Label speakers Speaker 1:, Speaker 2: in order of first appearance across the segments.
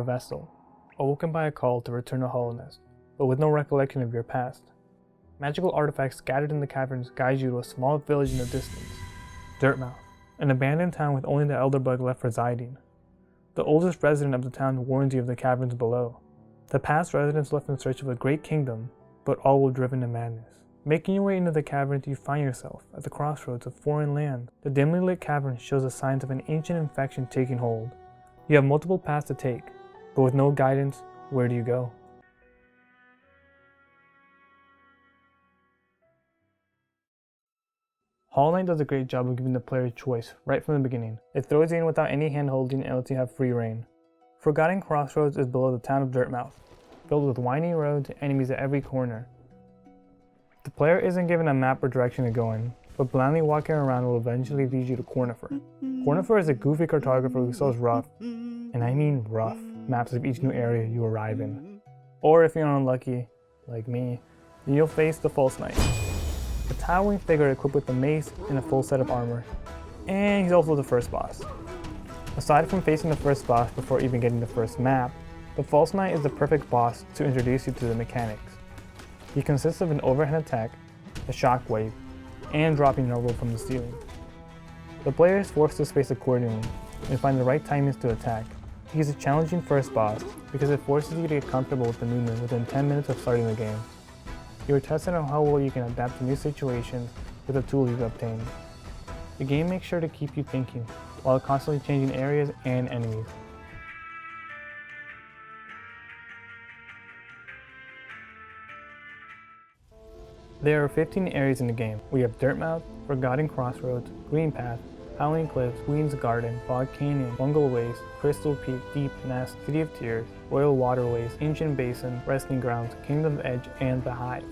Speaker 1: vessel, awoken by a call to return to Hallownest, but with no recollection of your past. Magical artifacts scattered in the caverns guide you to a small village in the distance, Dirtmouth, an abandoned town with only the Elderbug left residing. The oldest resident of the town warns you of the caverns below. The past residents left in search of a great kingdom, but all were driven to madness. Making your way into the caverns, you find yourself at the crossroads of foreign land. The dimly lit cavern shows the signs of an ancient infection taking hold. You have multiple paths to take, but with no guidance, where do you go? Hollow Knight does a great job of giving the player choice right from the beginning. It throws you in without any hand-holding and lets you have free reign. Forgotten Crossroads is below the town of Dirtmouth, filled with winding roads and enemies at every corner. The player isn't given a map or direction to go in, but blindly walking around will eventually lead you to Cornifer. Cornifer is a goofy cartographer who sells rough, and I mean rough, maps of each new area you arrive in. Or if you're unlucky, like me, then you'll face the False Knight, a towering figure equipped with a mace and a full set of armor, and he's also the first boss. Aside from facing the first boss before even getting the first map, the False Knight is the perfect boss to introduce you to the mechanics. He consists of an overhead attack, a shockwave, and dropping a rope from the ceiling. The player is forced to space accordingly and find the right timings to attack. He is a challenging first boss because it forces you to get comfortable with the movement within 10 minutes of starting the game. You are tested on how well you can adapt to new situations with the tools you've obtained. The game makes sure to keep you thinking while constantly changing areas and enemies. There are 15 areas in the game. We have Dirtmouth, Forgotten Crossroads, Green Path, Howling Cliffs, Queen's Garden, Fog Canyon, Bungle Waste, Crystal Peak, Deep Nest, City of Tears, Royal Waterways, Ancient Basin, Resting Grounds, Kingdom's Edge, and The Hive.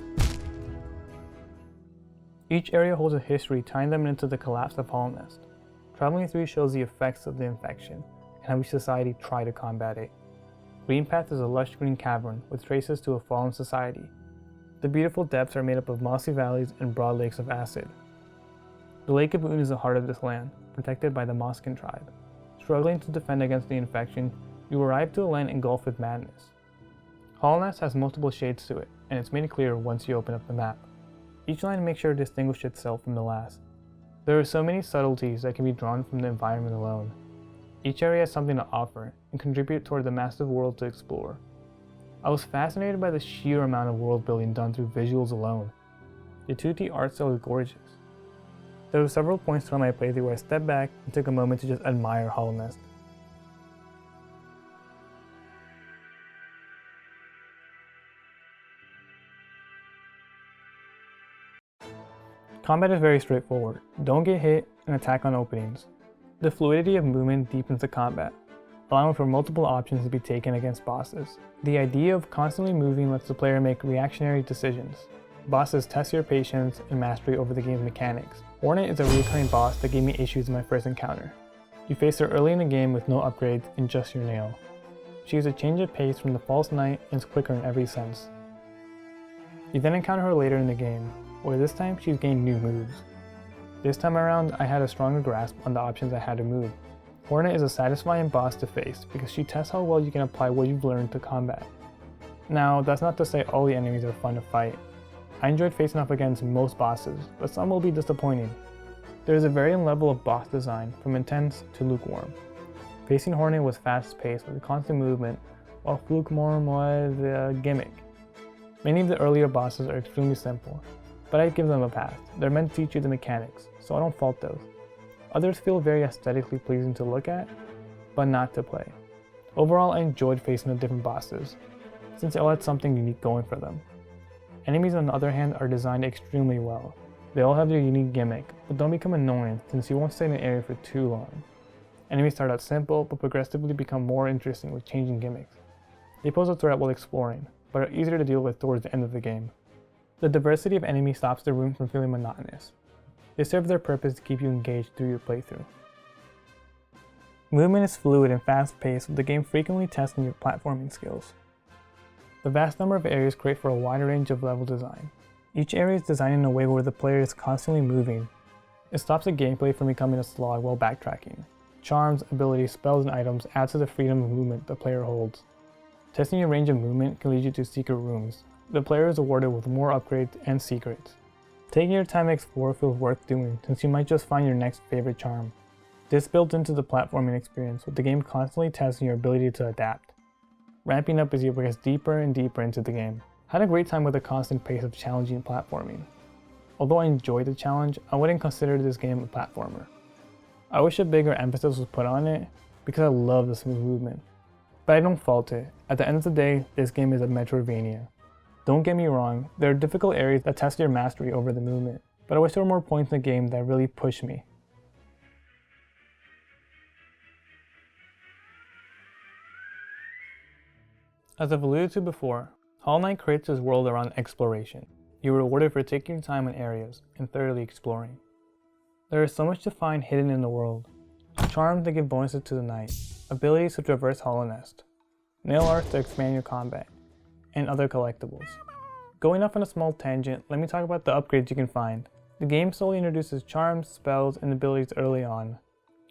Speaker 1: Each area holds a history tying them into the collapse of Hallownest. Traveling through shows the effects of the infection and how each society tried to combat it. Green Path is a lush green cavern with traces to a fallen society. The beautiful depths are made up of mossy valleys and broad lakes of acid. The Lake of Moon is the heart of this land, protected by the Moskin tribe. Struggling to defend against the infection, you arrive to a land engulfed with madness. Hallownest has multiple shades to it, and it's made clear once you open up the map. Each line makes sure to distinguish itself from the last. There are so many subtleties that can be drawn from the environment alone. Each area has something to offer and contribute toward the massive world to explore. I was fascinated by the sheer amount of world building done through visuals alone. The 2D art style is gorgeous. There were several points throughout my playthrough where I stepped back and took a moment to just admire Hallownest. Combat is very straightforward. Don't get hit and attack on openings. The fluidity of movement deepens the combat, allowing for multiple options to be taken against bosses. The idea of constantly moving lets the player make reactionary decisions. Bosses test your patience and mastery over the game's mechanics. Hornet is a recurring boss that gave me issues in my first encounter. You face her early in the game with no upgrades and just your nail. She is a change of pace from the False Knight and is quicker in every sense. You then encounter her later in the game, where this time she's gained new moves. This time around, I had a stronger grasp on the options I had to move. Hornet is a satisfying boss to face because she tests how well you can apply what you've learned to combat. Now, that's not to say all the enemies are fun to fight. I enjoyed facing off against most bosses, but some will be disappointing. There is a varying level of boss design, from intense to lukewarm. Facing Hornet was fast-paced with constant movement, while lukewarm was a gimmick. Many of the earlier bosses are extremely simple, but I'd give them a pass. They're meant to teach you the mechanics, so I don't fault those. Others feel very aesthetically pleasing to look at, but not to play. Overall, I enjoyed facing the different bosses, since they all had something unique going for them. Enemies, on the other hand, are designed extremely well. They all have their unique gimmick, but don't become annoying since you won't stay in an area for too long. Enemies start out simple, but progressively become more interesting with changing gimmicks. They pose a threat while exploring, but are easier to deal with towards the end of the game. The diversity of enemies stops the room from feeling monotonous. They serve their purpose to keep you engaged through your playthrough. Movement is fluid and fast-paced, with the game frequently testing your platforming skills. The vast number of areas create for a wide range of level design. Each area is designed in a way where the player is constantly moving. It stops the gameplay from becoming a slog while backtracking. charms, abilities, spells, and items add to the freedom of movement the player holds. Testing your range of movement can lead you to secret rooms. The player is awarded with more upgrades and secrets. Taking your time to explore feels worth doing since you might just find your next favorite charm. This builds into the platforming experience with the game constantly testing your ability to adapt, ramping up as you progress deeper and deeper into the game. I had a great time with the constant pace of challenging platforming. Although I enjoyed the challenge, I wouldn't consider this game a platformer. I wish a bigger emphasis was put on it because I love the smooth movement. But I don't fault it. At the end of the day, this game is a Metroidvania. Don't get me wrong, there are difficult areas that test your mastery over the movement, but I wish there were more points in the game that really push me. As I've alluded to before, Hollow Knight creates this world around exploration. You are rewarded for taking your time in areas and thoroughly exploring. There is so much to find hidden in the world. Charms that give bonuses to the knight, abilities to traverse Hollow Nest, nail arts to expand your combat, and other collectibles. Going off on a small tangent, let me talk about the upgrades you can find. The game slowly introduces charms, spells, and abilities early on.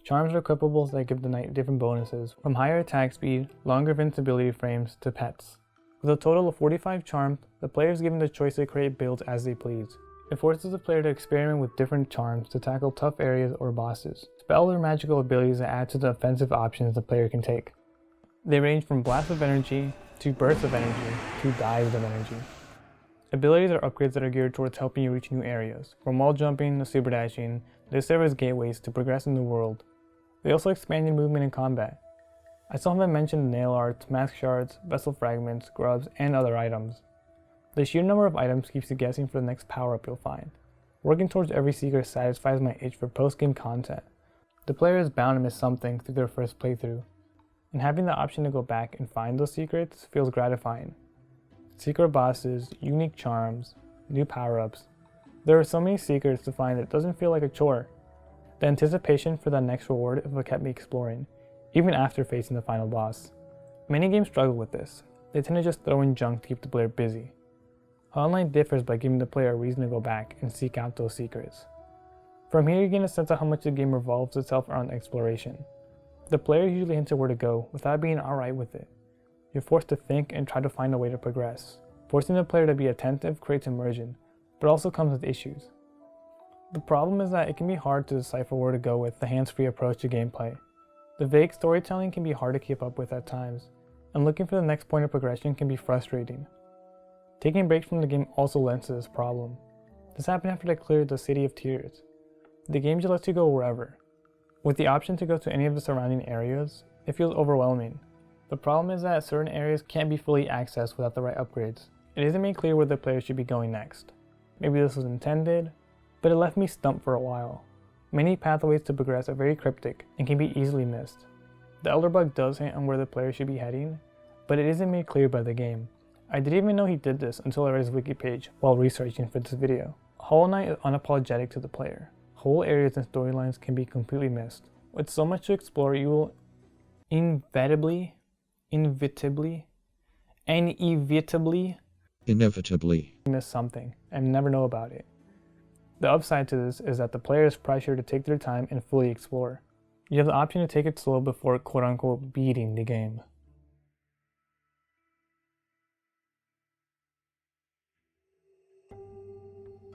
Speaker 1: Charms are equipables that give the knight different bonuses, from higher attack speed, longer invincibility frames, to pets. With a total of 45 charms, the player is given the choice to create builds as they please. It forces the player to experiment with different charms to tackle tough areas or bosses. Spells are magical abilities that add to the offensive options the player can take. They range from blasts of energy, to bursts of energy, to dives of energy. Abilities are upgrades that are geared towards helping you reach new areas. From wall jumping to super dashing, they serve as gateways to progress in the world. They also expand your movement in combat. I still haven't mentioned nail arts, mask shards, vessel fragments, grubs, and other items. The sheer number of items keeps you guessing for the next power-up you'll find. Working towards every secret satisfies my itch for post-game content. The player is bound to miss something through their first playthrough, and having the option to go back and find those secrets feels gratifying. Secret bosses, unique charms, new power-ups. There are so many secrets to find that it doesn't feel like a chore. The anticipation for that next reward is what kept me exploring, even after facing the final boss. Many games struggle with this. They tend to just throw in junk to keep the player busy. Hollow Knight differs by giving the player a reason to go back and seek out those secrets. From here you gain a sense of how much the game revolves itself around exploration. The player usually hints at where to go without being alright with it. You're forced to think and try to find a way to progress. Forcing the player to be attentive creates immersion, but also comes with issues. The problem is that it can be hard to decipher where to go with the hands-free approach to gameplay. The vague storytelling can be hard to keep up with at times, and looking for the next point of progression can be frustrating. Taking breaks from the game also lends to this problem. This happened after I cleared the City of Tears. The game just lets you go wherever. With the option to go to any of the surrounding areas, it feels overwhelming. The problem is that certain areas can't be fully accessed without the right upgrades. It isn't made clear where the player should be going next. Maybe this was intended, but it left me stumped for a while. Many pathways to progress are very cryptic and can be easily missed. The Elder Bug does hint on where the player should be heading, but it isn't made clear by the game. I didn't even know he did this until I read his wiki page while researching for this video. Hollow Knight is unapologetic to the player. Whole areas and storylines can be completely missed. With so much to explore, you will inevitably miss something and never know about it. The upside to this is that the player is pressured to take their time and fully explore. You have the option to take it slow before quote-unquote beating the game.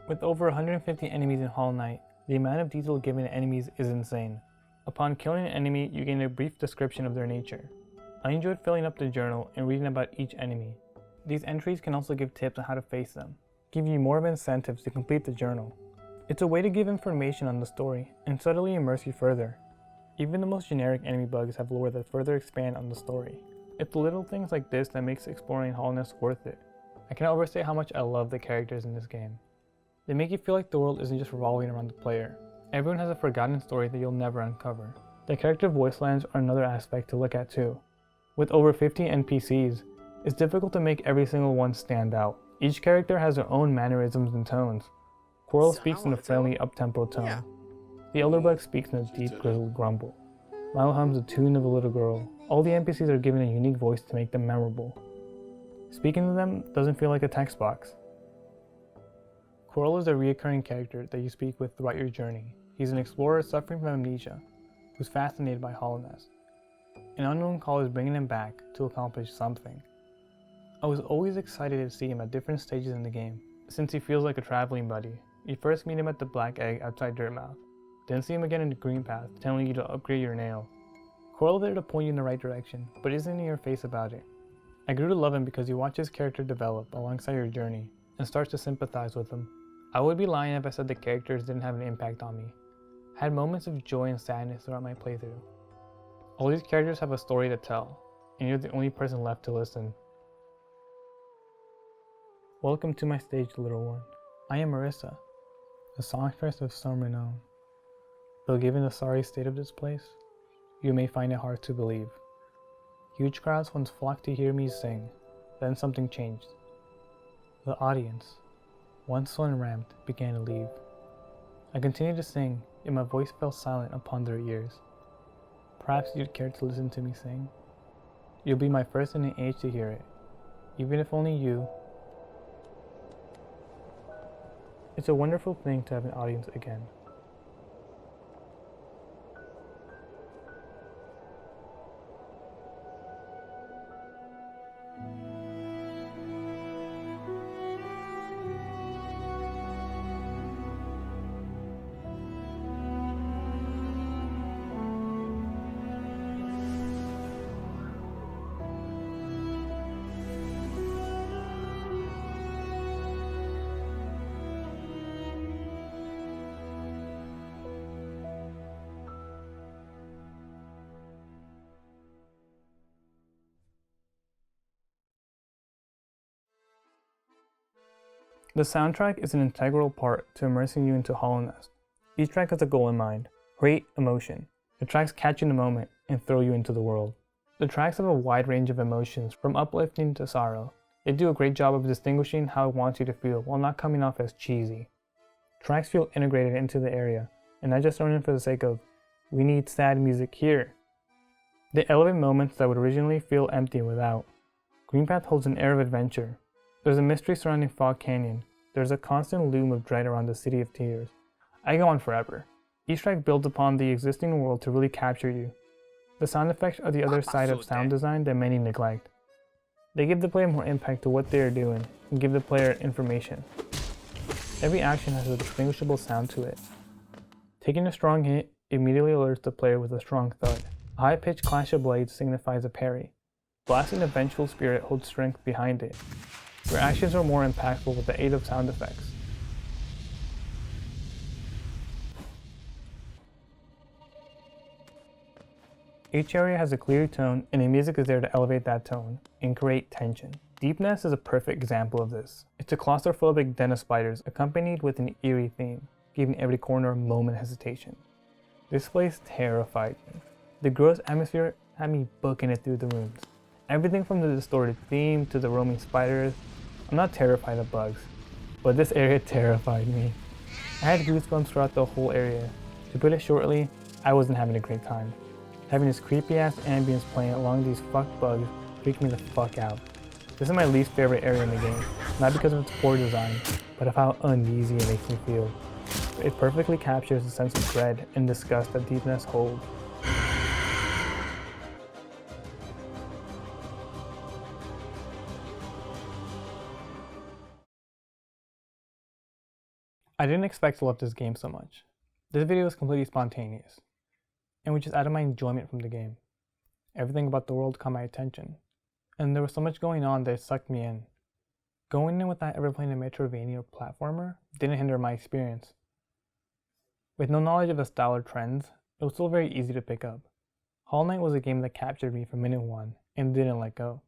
Speaker 1: With over 150 enemies in Hollow Knight, the amount of detail given to enemies is insane. Upon killing an enemy, you gain a brief description of their nature. I enjoyed filling up the journal and reading about each enemy. These entries can also give tips on how to face them, giving you more of incentives to complete the journal. It's a way to give information on the story and subtly immerse you further. Even the most generic enemy bugs have lore that further expand on the story. It's the little things like this that makes exploring Hollow Knight worth it. I cannot overstate how much I love the characters in this game. They make you feel like the world isn't just revolving around the player. Everyone has a forgotten story that you'll never uncover. The character voice lines are another aspect to look at too. With over 50 NPCs, it's difficult to make every single one stand out. Each character has their own mannerisms and tones. Quirrell speaks in a friendly, up-tempo tone. Yeah. The Elder Bug speaks in a deep, grizzled grumble. Milo hums the tune of a little girl. All the NPCs are given a unique voice to make them memorable. Speaking to them doesn't feel like a text box. Quirrell is a recurring character that you speak with throughout your journey. He's an explorer suffering from amnesia. who's fascinated by Hallownest. An unknown call is bringing him back to accomplish something. I was always excited to see him at different stages in the game, since he feels like a traveling buddy. You first meet him at the Black Egg outside Dirtmouth, then see him again in the Green Path, telling you to upgrade your nail. Coral there to point you in the right direction, but isn't in your face about it. I grew to love him because you watch his character develop alongside your journey, and starts to sympathize with him. I would be lying if I said the characters didn't have an impact on me. I had moments of joy and sadness throughout my playthrough. All these characters have a story to tell, and you're the only person left to listen. Welcome to my stage, little one. I am Marissa, a songstress of some renown. Though given the sorry state of this place, you may find it hard to believe. Huge crowds once flocked to hear me sing, then something changed. The audience, once so enramped, began to leave. I continued to sing, yet my voice fell silent upon their ears. Perhaps you'd care to listen to me sing? You'll be my first in an age to hear it, even if only you. It's a wonderful thing to have an audience again. The soundtrack is an integral part to immersing you into Hallownest. Each track has a goal in mind: create emotion. The tracks catch you in the moment and throw you into the world. The tracks have a wide range of emotions, from uplifting to sorrow. They do a great job of distinguishing how it wants you to feel while not coming off as cheesy. Tracks feel integrated into the area, and not just thrown in for the sake of, we need sad music here. They elevate moments that would originally feel empty without. Green Path holds an air of adventure. There's a mystery surrounding Fog Canyon. There's a constant loom of dread around the City of Tears. I go on forever. Each track builds upon the existing world to really capture you. The sound effects are the other side of sound design that many neglect. They give the player more impact to what they are doing and give the player information. Every action has a distinguishable sound to it. Taking a strong hit immediately alerts the player with a strong thud. A high-pitched clash of blades signifies a parry. Blasting a vengeful spirit holds strength behind it. Your actions are more impactful with the aid of sound effects. Each area has a clear tone, and the music is there to elevate that tone and create tension. Deepnest is a perfect example of this. It's a claustrophobic den of spiders accompanied with an eerie theme, giving every corner a moment of hesitation. This place terrified me. The gross atmosphere had me booking it through the rooms. Everything from the distorted theme to the roaming spiders. I'm not terrified of bugs, but this area terrified me. I had goosebumps throughout the whole area. To put it shortly, I wasn't having a great time. Having this creepy ass ambience playing along these fucked bugs freaked me the fuck out. This is my least favorite area in the game, not because of its poor design, but of how uneasy it makes me feel. It perfectly captures the sense of dread and disgust that Deepnest holds. I didn't expect to love this game so much. This video was completely spontaneous, and which is out of my enjoyment from the game. Everything about the world caught my attention, and there was so much going on that it sucked me in. Going in without ever playing a Metroidvania platformer didn't hinder my experience. With no knowledge of the style or trends, it was still very easy to pick up. Hollow Knight was a game that captured me from minute one and didn't let go.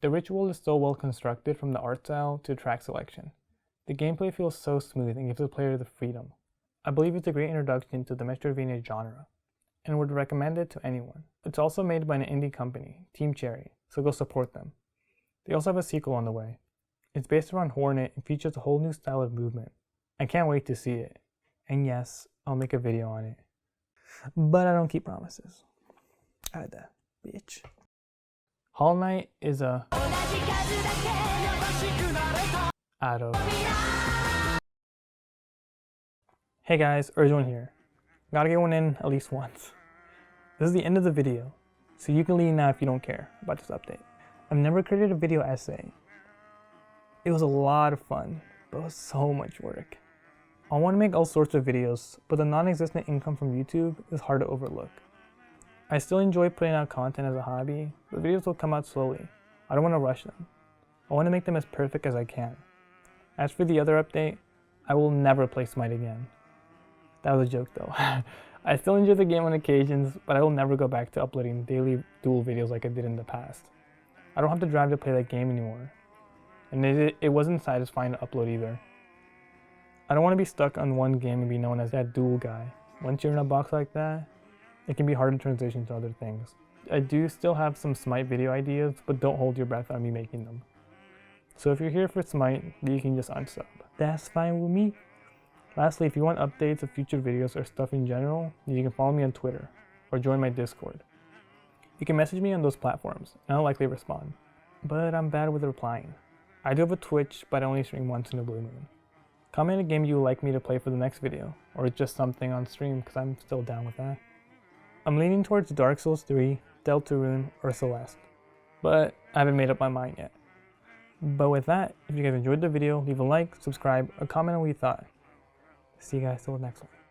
Speaker 1: The rich world is so well constructed, from the art style to track selection. The gameplay feels so smooth and gives the player the freedom. I believe it's a great introduction to the Metroidvania genre, and would recommend it to anyone. It's also made by an indie company, Team Cherry, so go support them. They also have a sequel on the way. It's based around Hornet and features a whole new style of movement. I can't wait to see it. And yes, I'll make a video on it. But I don't keep promises. Ada, bitch. Hollow Knight is a... Ado. Hey guys, Urgent here. Gotta get one in at least once. This is the end of the video, so you can leave now if you don't care about this update. I've never created a video essay. It was a lot of fun, but it was so much work. I want to make all sorts of videos, but the non-existent income from YouTube is hard to overlook. I still enjoy putting out content as a hobby, but videos will come out slowly. I don't want to rush them. I want to make them as perfect as I can. As for the other update, I will never play Smite again. That was a joke though. I still enjoy the game on occasions, but I will never go back to uploading daily duel videos like I did in the past. I don't have to drive to play that game anymore. And it wasn't satisfying to upload either. I don't want to be stuck on one game and be known as that duel guy. Once you're in a box like that, it can be hard to transition to other things. I do still have some Smite video ideas, but don't hold your breath on me making them. So if you're here for Smite, you can just unsub. That's fine with me. Lastly, if you want updates of future videos or stuff in general, you can follow me on Twitter or join my Discord. You can message me on those platforms, and I'll likely respond. But I'm bad with replying. I do have a Twitch, but I only stream once in a blue moon. Comment a game you would like me to play for the next video, or just something on stream because I'm still down with that. I'm leaning towards Dark Souls 3, Deltarune, or Celeste, but I haven't made up my mind yet. But with that, if you guys enjoyed the video, leave a like, subscribe, or comment on what you thought. See you guys till the next one.